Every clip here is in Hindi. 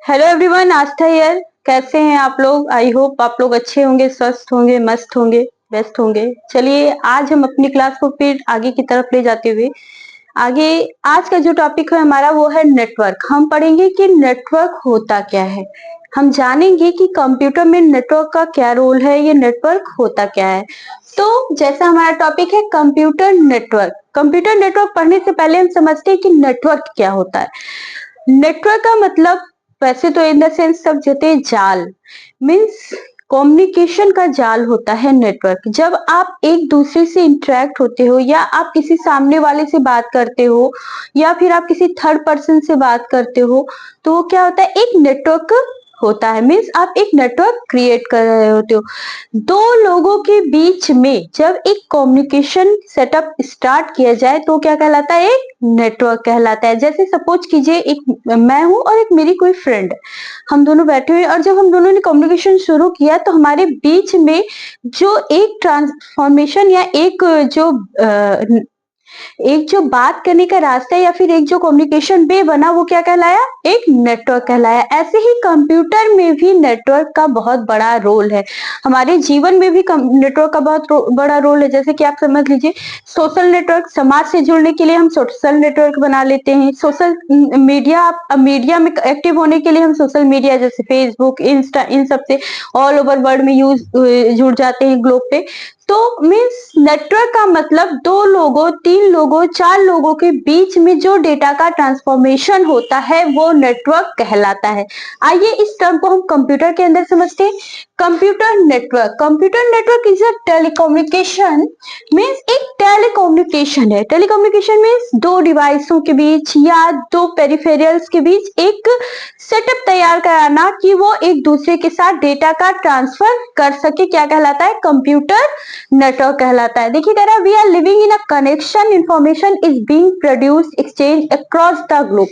Hello everyone, Aastha here. कैसे हैं आप लोग? आई होप आप लोग अच्छे होंगे, स्वस्थ होंगे, मस्त होंगे, बेस्ट होंगे। चलिए आज हम अपनी क्लास को फिर आगे की तरफ ले जाते हुए आगे आज का जो टॉपिक है हमारा वो है नेटवर्क। हम पढ़ेंगे कि नेटवर्क होता क्या है। हम जानेंगे कि कंप्यूटर में नेटवर्क का क्या रोल है, ये नेटवर्क होता क्या है। तो जैसा हमारा टॉपिक है कंप्यूटर नेटवर्क। कंप्यूटर नेटवर्क पढ़ने से पहले हम समझते हैं कि नेटवर्क क्या होता है। नेटवर्क का मतलब वैसे तो इन द सेंस सब जते जाल मीन्स कम्युनिकेशन का जाल होता है नेटवर्क। जब आप एक दूसरे से इंटरेक्ट होते हो या आप किसी सामने वाले से बात करते हो या फिर आप किसी थर्ड पर्सन से बात करते हो तो वो क्या होता है, एक नेटवर्क होता है। मीन्स आप एक नेटवर्क क्रिएट कर रहे होते हो। दो लोगों के बीच में जब एक कम्युनिकेशन सेटअप स्टार्ट किया जाए तो क्या कहलाता है, एक नेटवर्क कहलाता है। जैसे सपोज कीजिए एक मैं हूं और एक मेरी कोई फ्रेंड है, हम दोनों बैठे हुए और जब हम दोनों ने कम्युनिकेशन शुरू किया तो हमारे बीच में जो एक ट्रांसफॉर्मेशन या एक जो बात करने का रास्ता या फिर एक जो कम्युनिकेशन वे बना वो क्या कहलाया, एक नेटवर्क कहलाया। ऐसे ही कंप्यूटर में भी नेटवर्क का बहुत बड़ा रोल है। हमारे जीवन में भी नेटवर्क का बहुत बड़ा रोल है। जैसे कि आप समझ लीजिए सोशल नेटवर्क, समाज से जुड़ने के लिए हम सोशल नेटवर्क बना लेते हैं। सोशल मीडिया में एक्टिव होने के लिए हम सोशल मीडिया जैसे फेसबुक, इंस्टा, इन सब से ऑल ओवर वर्ल्ड में जुड़ जाते हैं ग्लोब पे। तो मीन्स नेटवर्क का मतलब दो लोगों, तीन लोगों, चार लोगों के बीच में जो डेटा का ट्रांसफॉर्मेशन होता है वो नेटवर्क कहलाता है। आइए इस टर्म को हम कंप्यूटर के अंदर समझते हैं। Computer network is a telecommunication. Means एक टेलीकम्युनिकेशन है। टेलीकम्युनिकेशन मीन्स दो डिवाइसों के बीच या दो पेरिफेरल्स के बीच एक सेटअप तैयार कराना कि वो एक दूसरे के साथ डेटा का ट्रांसफर कर सके, क्या कहलाता है, कंप्यूटर नेटवर्क कहलाता है। देखिए कह रहा है we are living in a connection, information is being produce exchange across the globe.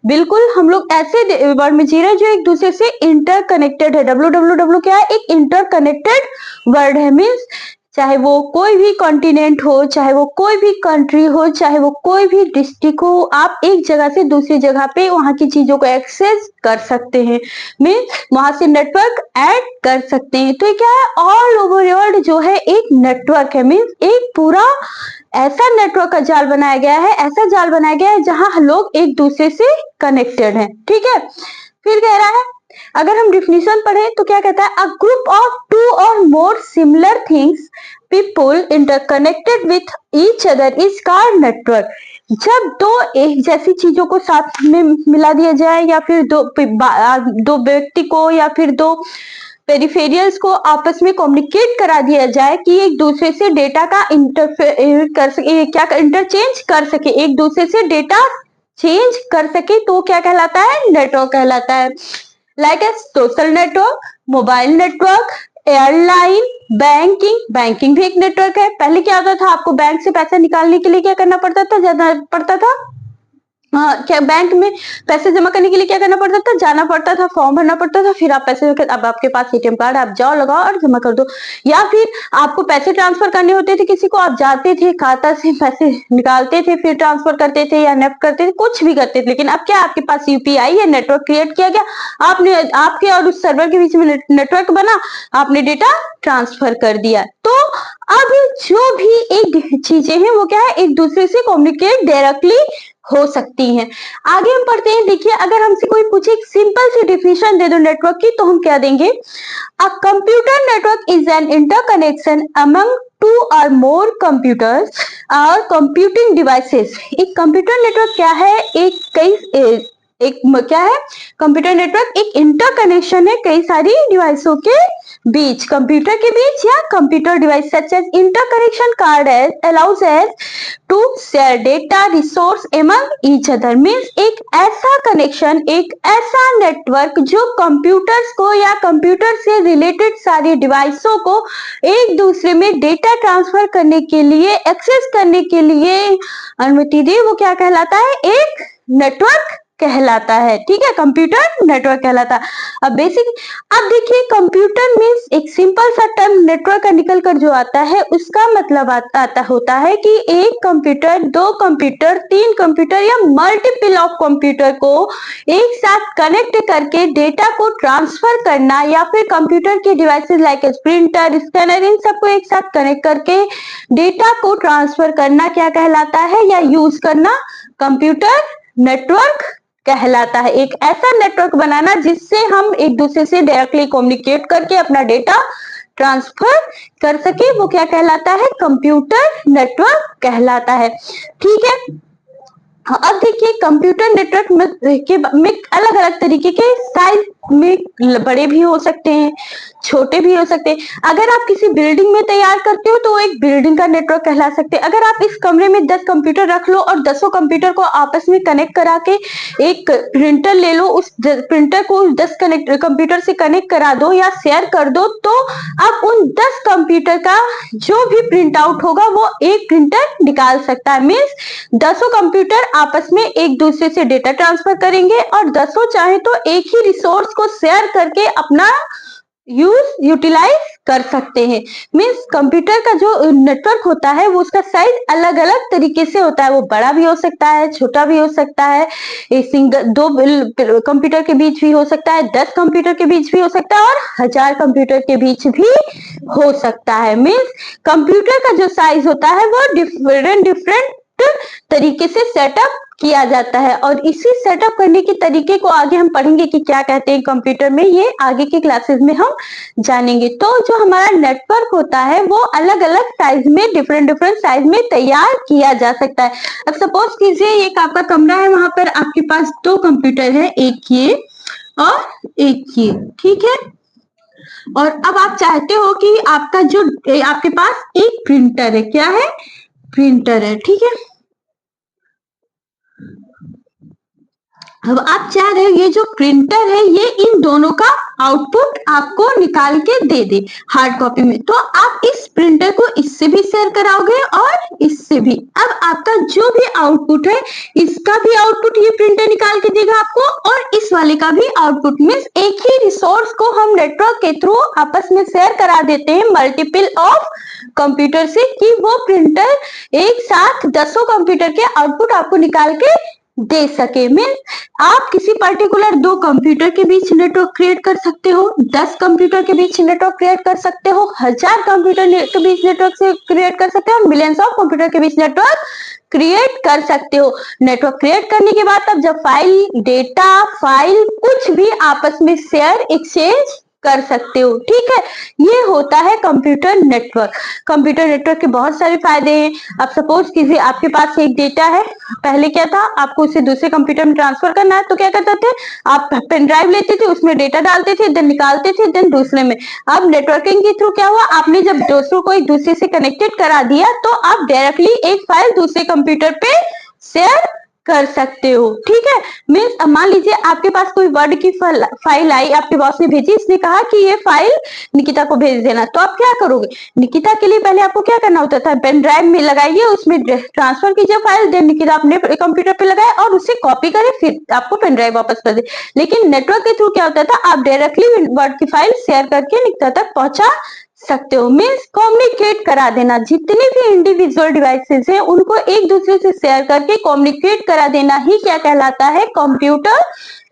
बिल्कुल हम लोग ऐसे वर्ल्ड में जी रहे हैं जो एक दूसरे से इंटरकनेक्टेड है। डब्ल्यू क्या है, एक इंटरकनेक्टेड वर्ल्ड है। मीन्स चाहे वो कोई भी कॉन्टिनेंट हो, चाहे वो कोई भी कंट्री हो, चाहे वो कोई भी डिस्ट्रिक्ट हो, आप एक जगह से दूसरी जगह पे वहां की चीजों को एक्सेस कर सकते हैं। मीन्स वहां से नेटवर्क ऐड कर सकते हैं। तो ये क्या है, ऑल ओवर वर्ल्ड जो है एक नेटवर्क है। मीन्स एक पूरा ऐसा नेटवर्क का जाल बनाया गया है, ऐसा जाल बनाया गया है जहां लोग एक दूसरे से कनेक्टेड हैं। ठीक है, फिर कह रहा है अगर हम डिफिनीशन पढ़े तो क्या कहता है, a group of to or more similar things people interconnected with each other is called network. जब दो एक जैसी चीजों को साथ में मिला दिया जाए या फिर दो व्यक्ति को या फिर दो पेरिफेरियल्स को आपस में कम्युनिकेट करा दिया जाए कि एक दूसरे से डेटा का इंटरचेंज कर सके, एक दूसरे से डेटा चेंज कर सके, तो क्या कहलाता है, नेटवर्क कहलाता है। Like a social network, mobile network, airline, banking भी एक नेटवर्क है। पहले क्या होता था, आपको बैंक से पैसा निकालने के लिए क्या करना पड़ता था, जाना पड़ता था, क्या बैंक में पैसे जमा करने के लिए क्या करना पड़ता था, जाना पड़ता था, फॉर्म भरना पड़ता था, फिर आप पैसे, अब आपके पास एटीएम कार्ड, आप जाओ, लगाओ और जमा कर दो। या फिर आपको पैसे ट्रांसफर करने होते थे किसी को, आप जाते थे खाता से पैसे निकालते थे, फिर ट्रांसफर करते थे या नेफ्ट करते थे, कुछ भी करते थे। लेकिन अब क्या, आपके पास यूपीआई है, नेटवर्क क्रिएट किया गया, आपने आपके और उस सर्वर के बीच में नेटवर्क बना, आपने डेटा ट्रांसफर कर दिया। तो अब जो भी एक चीजें हैं वो क्या है, एक दूसरे से कम्युनिकेट डायरेक्टली हो सकती हैं। आगे हम पढ़ते हैं। देखिए अगर हमसे कोई पूछे एक सिंपल सी डिफिनेशन दे दो नेटवर्क की तो हम क्या देंगे, a computer network is an interconnection among two or more computers or computing devices. एक कंप्यूटर नेटवर्क क्या है, क्या है, कंप्यूटर नेटवर्क एक इंटरकनेक्शन है कई सारी डिवाइसों के बीच, कंप्यूटर के बीच या computer device such as interconnection card as allows as to share data resource among each other. Means एक ऐसा कनेक्शन, एक ऐसा नेटवर्क जो कंप्यूटर्स को या कंप्यूटर से रिलेटेड सारी डिवाइसों को एक दूसरे में डेटा ट्रांसफर करने के लिए, एक्सेस करने के लिए अनुमति दे, वो क्या कहलाता है, एक नेटवर्क कहलाता है, ठीक है, कंप्यूटर नेटवर्क कहलाता है। अब देखिए कंप्यूटर मीन्स एक सिंपल सा टर्म नेटवर्क का निकल कर जो आता है उसका मतलब होता है कि एक कंप्यूटर, दो कंप्यूटर, तीन कंप्यूटर या मल्टीपल ऑफ कंप्यूटर को एक साथ कनेक्ट करके डेटा को ट्रांसफर करना, या फिर कंप्यूटर के डिवाइसेस लाइक प्रिंटर, स्कैनर, इन सबको एक साथ कनेक्ट करके डेटा को ट्रांसफर करना क्या कहलाता है, या यूज करना कंप्यूटर नेटवर्क कहलाता है। एक ऐसा नेटवर्क बनाना जिससे हम एक दूसरे से डायरेक्टली कम्युनिकेट करके अपना डेटा ट्रांसफर कर सके, वो क्या कहलाता है, कंप्यूटर नेटवर्क कहलाता है, ठीक है। अब देखिए कंप्यूटर नेटवर्क में अलग अलग तरीके के साइज में बड़े भी हो सकते हैं, छोटे भी हो सकते हैं। अगर आप किसी बिल्डिंग में तैयार करते हो तो एक बिल्डिंग का नेटवर्क कहला सकते हैं। अगर आप इस कमरे में 10 कंप्यूटर रख लो और 10 कंप्यूटर को आपस में कनेक्ट करा के एक प्रिंटर ले लो, उस प्रिंटर को 10 कंप्यूटर से कनेक्ट करा दो या शेयर कर दो, तो अब उन 10 कंप्यूटर का जो भी प्रिंट आउट होगा वो एक प्रिंटर निकाल सकता है। मीन्स 10 कंप्यूटर आपस में एक दूसरे से डेटा ट्रांसफर करेंगे और 10 चाहे तो एक ही रिसोर्स को शेयर करके अपना यूटिलाइज कर सकते हैं। मीन्स कंप्यूटर का जो नेटवर्क होता है वो उसका साइज अलग अलग तरीके से होता है, वो बड़ा भी हो सकता है, छोटा भी हो सकता है, दो कंप्यूटर के बीच भी हो सकता है, 10 कंप्यूटर के बीच भी हो सकता है और 1000 कंप्यूटर के बीच भी हो सकता है। मीन्स कंप्यूटर का जो साइज होता है वो डिफरेंट तरीके से सेटअप किया जाता है, और इसी सेटअप करने के तरीके को आगे हम पढ़ेंगे कि क्या कहते हैं कंप्यूटर में, ये आगे की क्लासेस में हम जानेंगे। तो जो हमारा नेटवर्क होता है वो अलग अलग साइज में, डिफरेंट साइज में तैयार किया जा सकता है। अब सपोज कीजिए एक आपका कमरा है, वहां पर आपके पास 2 कंप्यूटर है, एक ये और एक ये, ठीक है। और अब आप चाहते हो कि आपका जो आपके पास एक प्रिंटर है, क्या है, प्रिंटर है, ठीक है। अब आप चाह रहे हो ये जो प्रिंटर है ये इन दोनों का आउटपुट आपको निकाल के दे दे हार्ड कॉपी में, तो आप इस प्रिंटर को इससे भी शेयर कराओगे और इससे भी। अब आपका जो भी आउटपुट है इसका भी आउटपुट ये प्रिंटर निकाल के देगा आपको, और इस वाले का भी आउटपुट। मीन्स एक ही रिसोर्स को हम नेटवर्क के थ्रू आपस में शेयर करा देते हैं मल्टीपल ऑफ कंप्यूटर से, कि वो प्रिंटर एक साथ 10 कंप्यूटर के आउटपुट आपको निकाल के दे सके। मीन्स आप किसी पर्टिकुलर 2 कंप्यूटर के बीच नेटवर्क क्रिएट कर सकते हो, 10 कंप्यूटर के बीच नेटवर्क क्रिएट कर सकते हो, 1000 कंप्यूटर के बीच नेटवर्क से क्रिएट कर सकते हो, मिलियंस ऑफ कंप्यूटर के बीच नेटवर्क क्रिएट कर सकते हो। नेटवर्क क्रिएट करने के बाद तब जब फाइल, डेटा, फाइल कुछ भी आपस में शेयर, एक्सचेंज कर सकते हो, ठीक है। ये होता है कंप्यूटर नेटवर्क। कंप्यूटर नेटवर्क के बहुत सारे फायदे हैं। अब सपोज कीजिए आपके पास एक डेटा है, पहले क्या था, आपको उसे दूसरे कंप्यूटर में ट्रांसफर करना है तो क्या करते थे, आप पेन ड्राइव लेते थे, उसमें डेटा डालते थे, देन निकालते थे, देन दूसरे में। अब नेटवर्किंग के थ्रू क्या हुआ, आपने जब दूसरों को एक दूसरे से कनेक्टेड करा दिया तो आप डायरेक्टली एक फाइल दूसरे कंप्यूटर पे शेयर कर सकते हो, ठीक है। मीन्स अब मान लीजिए आपके पास कोई वर्ड की फाइल आई, आपके बॉस ने भेजी, इसने कहा कि ये फाइल निकिता को भेज देना, तो आप क्या करोगे, निकिता के लिए पहले आपको क्या करना होता था, पेन ड्राइव में लगाइए, उसमें ट्रांसफर कीजिए फाइल, देन निकिता अपने कंप्यूटर पे लगाए और उसे कॉपी करे, फिर आपको पेन ड्राइव वापस कर दे। लेकिन नेटवर्क के थ्रू क्या होता था, आप डायरेक्टली वर्ड की फाइल शेयर करके निकिता तक पहुंचा सकते हो। मीन्स कम्युनिकेट करा देना, जितने भी इंडिविजुअल डिवाइसेस हैं उनको एक दूसरे से शेयर करके कम्युनिकेट करा देना ही क्या कहलाता है, कंप्यूटर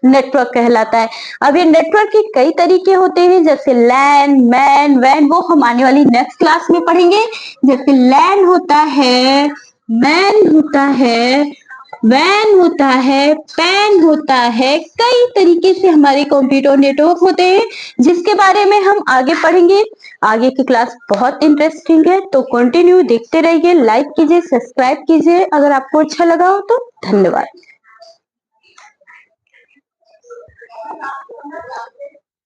नेटवर्क कहलाता है। अब ये नेटवर्क के कई तरीके होते हैं, जैसे लैन, मैन, वैन, वो हम आने वाली नेक्स्ट क्लास में पढ़ेंगे। जैसे लैन होता है, मैन होता है, वैन होता है, पैन होता है, कई तरीके से हमारे कंप्यूटर नेटवर्क होते हैं जिसके बारे में हम आगे पढ़ेंगे। आगे की क्लास बहुत इंटरेस्टिंग है, तो कंटिन्यू देखते रहिए, लाइक कीजिए, सब्सक्राइब कीजिए अगर आपको अच्छा लगा हो तो। धन्यवाद।